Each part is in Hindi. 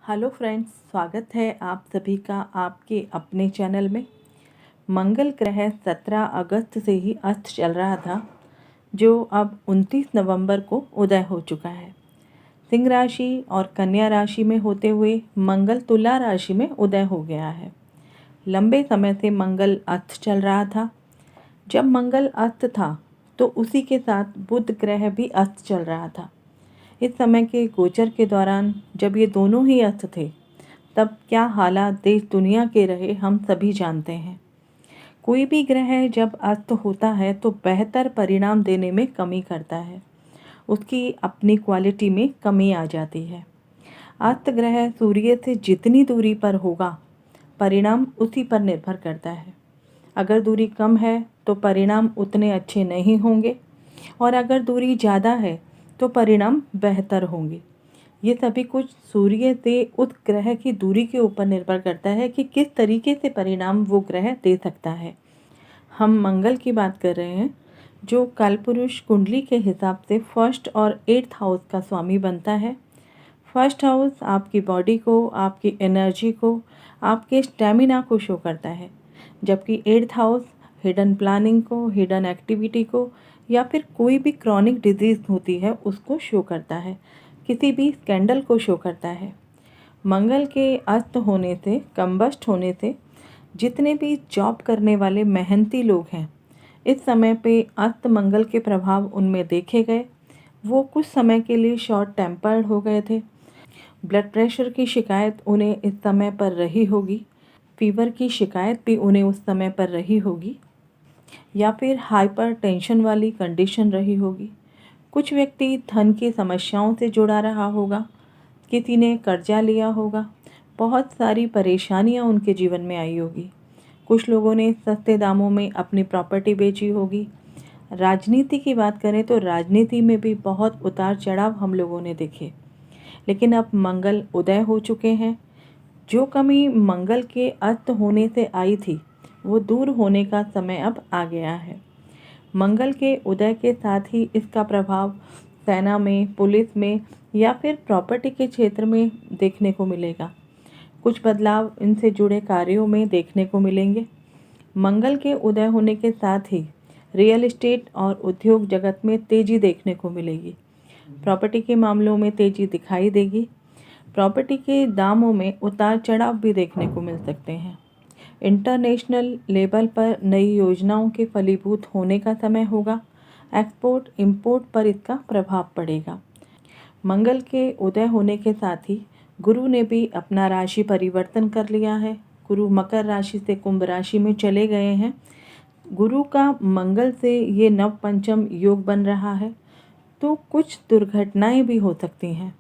हेलो फ्रेंड्स, स्वागत है आप सभी का आपके अपने चैनल में। मंगल ग्रह 17 अगस्त से ही अस्त चल रहा था, जो अब 29 नवंबर को उदय हो चुका है। सिंह राशि और कन्या राशि में होते हुए मंगल तुला राशि में उदय हो गया है। लंबे समय से मंगल अस्त चल रहा था। जब मंगल अस्त था तो उसी के साथ बुध ग्रह भी अस्त चल रहा था। इस समय के गोचर के दौरान जब ये दोनों ही अस्त थे, तब क्या हालात देश दुनिया के रहे हम सभी जानते हैं। कोई भी ग्रह जब अस्त होता है तो बेहतर परिणाम देने में कमी करता है, उसकी अपनी क्वालिटी में कमी आ जाती है। अस्त ग्रह सूर्य से जितनी दूरी पर होगा, परिणाम उसी पर निर्भर करता है। अगर दूरी कम है तो परिणाम उतने अच्छे नहीं होंगे, और अगर दूरी ज़्यादा है तो परिणाम बेहतर होंगे। ये सभी कुछ सूर्य से उस ग्रह की दूरी के ऊपर निर्भर करता है कि किस तरीके से परिणाम वो ग्रह दे सकता है। हम मंगल की बात कर रहे हैं, जो कालपुरुष कुंडली के हिसाब से फर्स्ट और 8th हाउस का स्वामी बनता है। फर्स्ट हाउस आपकी बॉडी को, आपकी एनर्जी को, आपके स्टेमिना को शो करता है, जबकि 8th हाउस हिडन प्लानिंग को, हिडन एक्टिविटी को, या फिर कोई भी क्रॉनिक डिजीज़ होती है उसको शो करता है, किसी भी स्कैंडल को शो करता है। मंगल के अस्त होने से, कंबस्ट होने से जितने भी जॉब करने वाले मेहनती लोग हैं, इस समय पे अस्त मंगल के प्रभाव उनमें देखे गए। वो कुछ समय के लिए शॉर्ट टेम्पर्ड हो गए थे। ब्लड प्रेशर की शिकायत उन्हें इस समय पर रही होगी, फीवर की शिकायत भी उन्हें उस समय पर रही होगी, या फिर हाइपर टेंशन वाली कंडीशन रही होगी। कुछ व्यक्ति धन की समस्याओं से जुड़ा रहा होगा, किसी ने कर्जा लिया होगा, बहुत सारी परेशानियां उनके जीवन में आई होगी। कुछ लोगों ने सस्ते दामों में अपनी प्रॉपर्टी बेची होगी। राजनीति की बात करें तो राजनीति में भी बहुत उतार चढ़ाव हम लोगों ने देखे, लेकिन अब मंगल उदय हो चुके हैं। जो कमी मंगल के अस्त होने से आई थी, वो दूर होने का समय अब आ गया है। मंगल के उदय के साथ ही इसका प्रभाव सेना में, पुलिस में, या फिर प्रॉपर्टी के क्षेत्र में देखने को मिलेगा। कुछ बदलाव इनसे जुड़े कार्यों में देखने को मिलेंगे। मंगल के उदय होने के साथ ही रियल एस्टेट और उद्योग जगत में तेजी देखने को मिलेगी। प्रॉपर्टी के मामलों में तेजी दिखाई देगी। प्रॉपर्टी के दामों में उतार चढ़ाव भी देखने को मिल सकते हैं। इंटरनेशनल लेवल पर नई योजनाओं के फलीभूत होने का समय होगा। एक्सपोर्ट इंपोर्ट पर इसका प्रभाव पड़ेगा। मंगल के उदय होने के साथ ही गुरु ने भी अपना राशि परिवर्तन कर लिया है। गुरु मकर राशि से कुंभ राशि में चले गए हैं। गुरु का मंगल से ये नव पंचम योग बन रहा है, तो कुछ दुर्घटनाएं भी हो सकती हैं।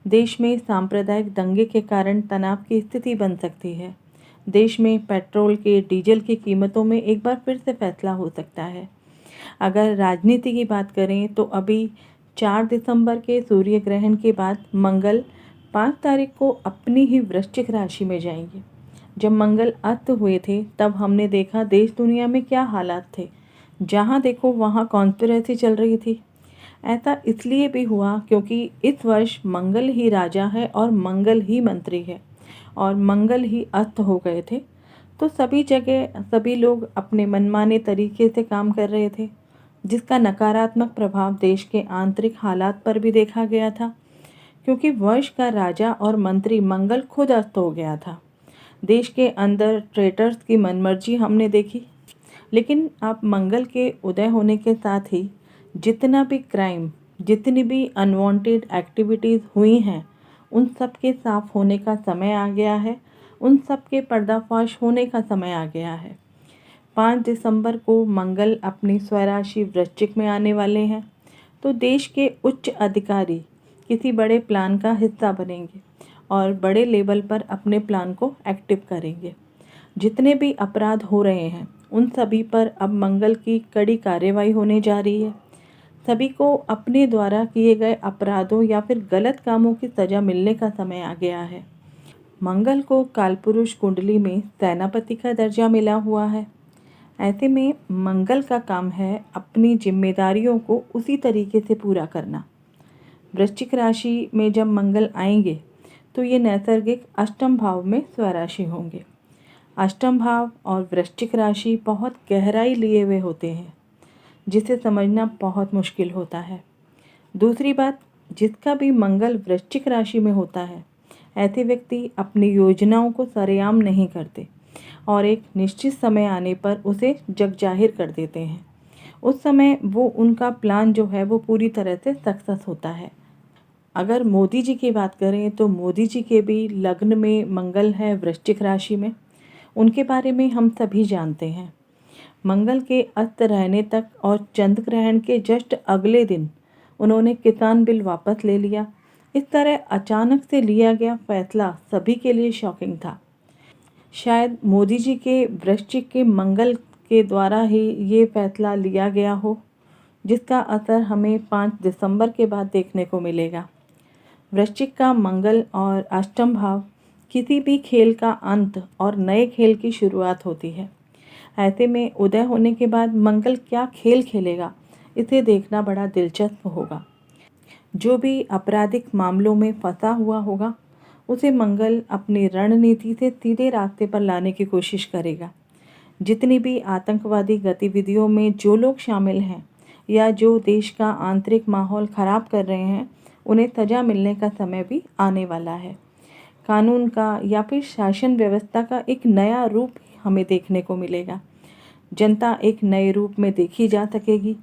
देश में सांप्रदायिक दंगे के कारण तनाव की स्थिति बन सकती है। देश में पेट्रोल के, डीजल की कीमतों में एक बार फिर से फैसला हो सकता है। अगर राजनीति की बात करें तो अभी 4 दिसंबर के सूर्य ग्रहण के बाद मंगल 5 तारीख को अपनी ही वृश्चिक राशि में जाएंगे। जब मंगल अस्त हुए थे तब हमने देखा देश दुनिया में क्या हालात थे। जहाँ देखो वहाँ कॉन्स्पिरेसी चल रही थी। ऐसा इसलिए भी हुआ क्योंकि इस वर्ष मंगल ही राजा है और मंगल ही मंत्री है, और मंगल ही अस्त हो गए थे। तो सभी जगह सभी लोग अपने मनमाने तरीके से काम कर रहे थे, जिसका नकारात्मक प्रभाव देश के आंतरिक हालात पर भी देखा गया था, क्योंकि वर्ष का राजा और मंत्री मंगल खुद अस्त हो गया था। देश के अंदर ट्रेटर्स की मनमर्जी हमने देखी। लेकिन अब मंगल के उदय होने के साथ ही जितना भी क्राइम, जितनी भी अनवांटेड एक्टिविटीज़ हुई हैं, उन सब के साफ होने का समय आ गया है। उन सब के पर्दाफाश होने का समय आ गया है। 5 दिसंबर को मंगल अपनी स्वराशि वृश्चिक में आने वाले हैं, तो देश के उच्च अधिकारी किसी बड़े प्लान का हिस्सा बनेंगे और बड़े लेवल पर अपने प्लान को एक्टिव करेंगे। जितने भी अपराध हो रहे हैं उन सभी पर अब मंगल की कड़ी कार्रवाई होने जा रही है। सभी को अपने द्वारा किए गए अपराधों या फिर गलत कामों की सज़ा मिलने का समय आ गया है। मंगल को कालपुरुष कुंडली में सेनापति का दर्जा मिला हुआ है। ऐसे में मंगल का काम है अपनी जिम्मेदारियों को उसी तरीके से पूरा करना। वृश्चिक राशि में जब मंगल आएंगे तो ये नैसर्गिक अष्टम भाव में स्वराशि होंगे। अष्टम भाव और वृश्चिक राशि बहुत गहराई लिए हुए होते हैं, जिसे समझना बहुत मुश्किल होता है। दूसरी बात, जिसका भी मंगल वृश्चिक राशि में होता है, ऐसे व्यक्ति अपनी योजनाओं को सरेआम नहीं करते और एक निश्चित समय आने पर उसे जग जाहिर कर देते हैं। उस समय वो उनका प्लान जो है वो पूरी तरह से सक्सेस होता है। अगर मोदी जी की बात करें तो मोदी जी के भी लग्न में मंगल है वृश्चिक राशि में। उनके बारे में हम सभी जानते हैं। मंगल के अस्त रहने तक और चंद्र ग्रहण के जस्ट अगले दिन उन्होंने किसान बिल वापस ले लिया। इस तरह अचानक से लिया गया फैसला सभी के लिए शॉकिंग था। शायद मोदी जी के वृश्चिक के मंगल के द्वारा ही ये फैसला लिया गया हो, जिसका असर हमें 5 दिसंबर के बाद देखने को मिलेगा। वृश्चिक का मंगल और अष्टम भाव किसी भी खेल का अंत और नए खेल की शुरुआत होती है। ऐसे में उदय होने के बाद मंगल क्या खेल खेलेगा, इसे देखना बड़ा दिलचस्प होगा। जो भी आपराधिक मामलों में फंसा हुआ होगा, उसे मंगल अपनी रणनीति से सीधे रास्ते पर लाने की कोशिश करेगा। जितनी भी आतंकवादी गतिविधियों में जो लोग शामिल हैं या जो देश का आंतरिक माहौल खराब कर रहे हैं, उन्हें सजा मिलने का समय भी आने वाला है। कानून का या फिर शासन व्यवस्था का एक नया रूप हमें देखने को मिलेगा। जनता एक नए रूप में देखी जा सकेगी।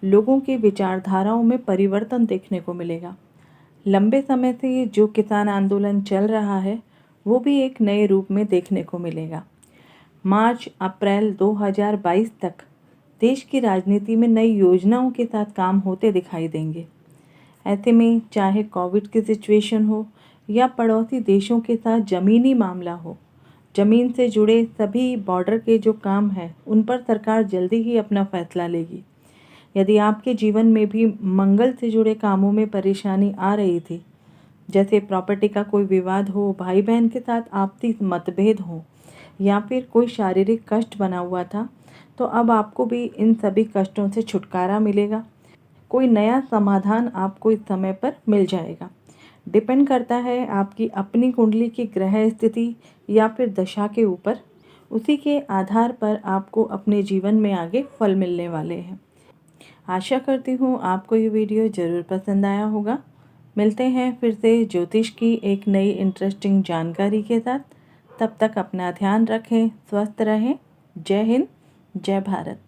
लोगों की विचारधाराओं में परिवर्तन देखने को मिलेगा। लंबे समय से जो किसान आंदोलन चल रहा है, वो भी एक नए रूप में देखने को मिलेगा। मार्च अप्रैल 2022 तक देश की राजनीति में नई योजनाओं के साथ काम होते दिखाई देंगे। ऐसे में चाहे कोविड की सिचुएशन हो या पड़ोसी देशों के साथ ज़मीनी मामला हो, ज़मीन से जुड़े सभी बॉर्डर के जो काम हैं, उन पर सरकार जल्दी ही अपना फैसला लेगी। यदि आपके जीवन में भी मंगल से जुड़े कामों में परेशानी आ रही थी, जैसे प्रॉपर्टी का कोई विवाद हो, भाई बहन के साथ आपसी मतभेद हो या फिर कोई शारीरिक कष्ट बना हुआ था, तो अब आपको भी इन सभी कष्टों से छुटकारा मिलेगा। कोई नया समाधान आपको इस समय पर मिल जाएगा। डिपेंड करता है आपकी अपनी कुंडली की ग्रह स्थिति या फिर दशा के ऊपर। उसी के आधार पर आपको अपने जीवन में आगे फल मिलने वाले हैं। आशा करती हूँ आपको ये वीडियो ज़रूर पसंद आया होगा। मिलते हैं फिर से ज्योतिष की एक नई इंटरेस्टिंग जानकारी के साथ। तब तक अपना ध्यान रखें, स्वस्थ रहें। जय हिंद, जय भारत।